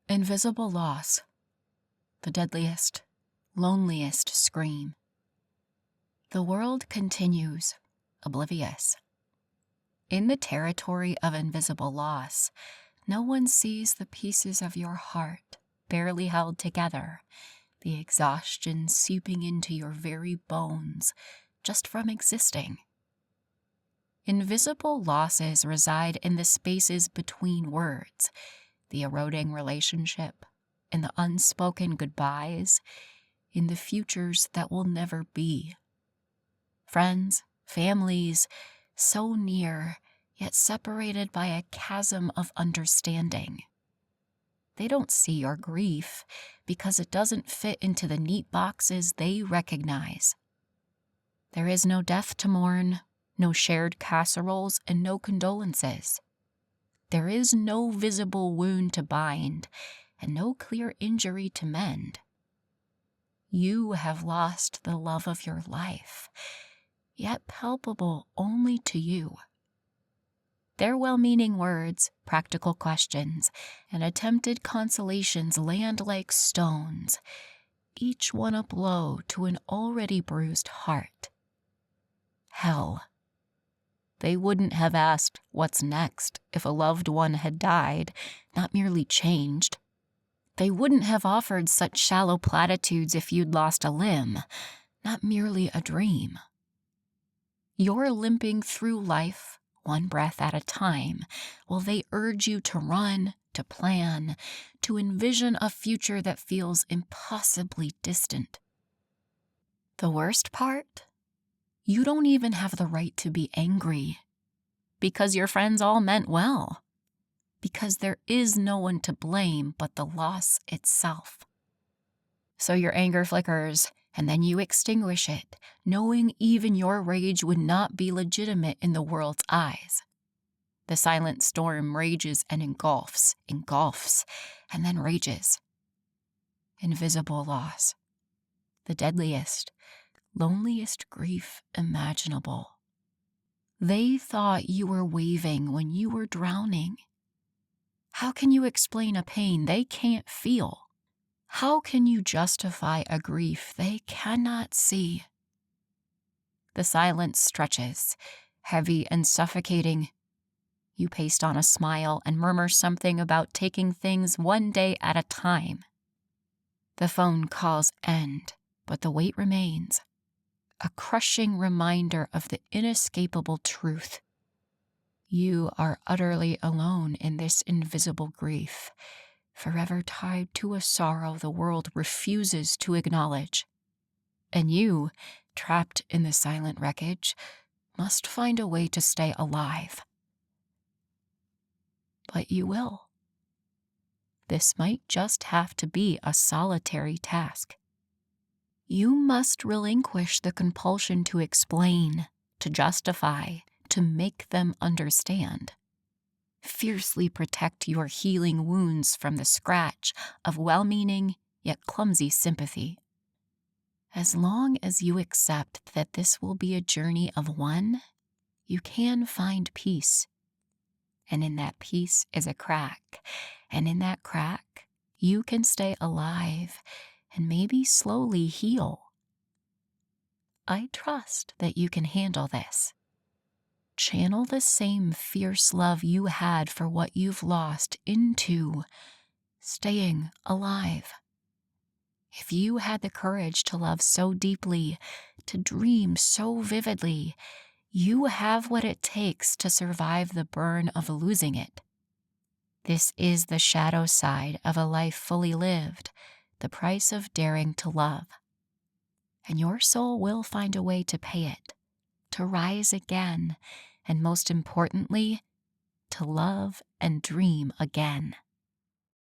Invisible loss. The deadliest, loneliest scream. The world continues, oblivious. In the territory of invisible loss, no one sees the pieces of your heart barely held together, the exhaustion seeping into your very bones just from existing. Invisible losses reside in the spaces between words, the eroding relationship, in the unspoken goodbyes, in the futures that will never be. Friends, families, so near, yet separated by a chasm of understanding. They don't see your grief because it doesn't fit into the neat boxes they recognize. There is no death to mourn, no shared casseroles, and no condolences. There is no visible wound to bind, and no clear injury to mend. You have lost the love of your life, yet palpable only to you. Their well-meaning words, practical questions, and attempted consolations land like stones, each one a blow to an already bruised heart. Hell. They wouldn't have asked, "What's next?" if a loved one had died, not merely changed. They wouldn't have offered such shallow platitudes if you'd lost a limb, not merely a dream. You're limping through life, one breath at a time, while they urge you to run, to plan, to envision a future that feels impossibly distant. The worst part? You don't even have the right to be angry, because your friends all meant well, because there is no one to blame but the loss itself. So your anger flickers, and then you extinguish it, knowing even your rage would not be legitimate in the world's eyes. The silent storm rages and engulfs, and then rages. Invisible loss. The deadliest, loneliest grief imaginable. They thought you were waving when you were drowning. How can you explain a pain they can't feel? How can you justify a grief they cannot see? The silence stretches, heavy and suffocating. You paste on a smile and murmur something about taking things one day at a time. The phone calls end, but the weight remains. A crushing reminder of the inescapable truth. You are utterly alone in this invisible grief, forever tied to a sorrow the world refuses to acknowledge. And you, trapped in the silent wreckage, must find a way to stay alive. But you will. This might just have to be a solitary task. You must relinquish the compulsion to explain, to justify, to make them understand. Fiercely protect your healing wounds from the scratch of well-meaning yet clumsy sympathy. As long as you accept that this will be a journey of one, you can find peace. And in that peace is a crack, and in that crack, you can stay alive and maybe slowly heal. I trust that you can handle this. Channel the same fierce love you had for what you've lost into staying alive. If you had the courage to love so deeply, to dream so vividly, you have what it takes to survive the burn of losing it. This is the shadow side of a life fully lived, the price of daring to love. And your soul will find a way to pay it, to rise again, and most importantly, to love and dream again.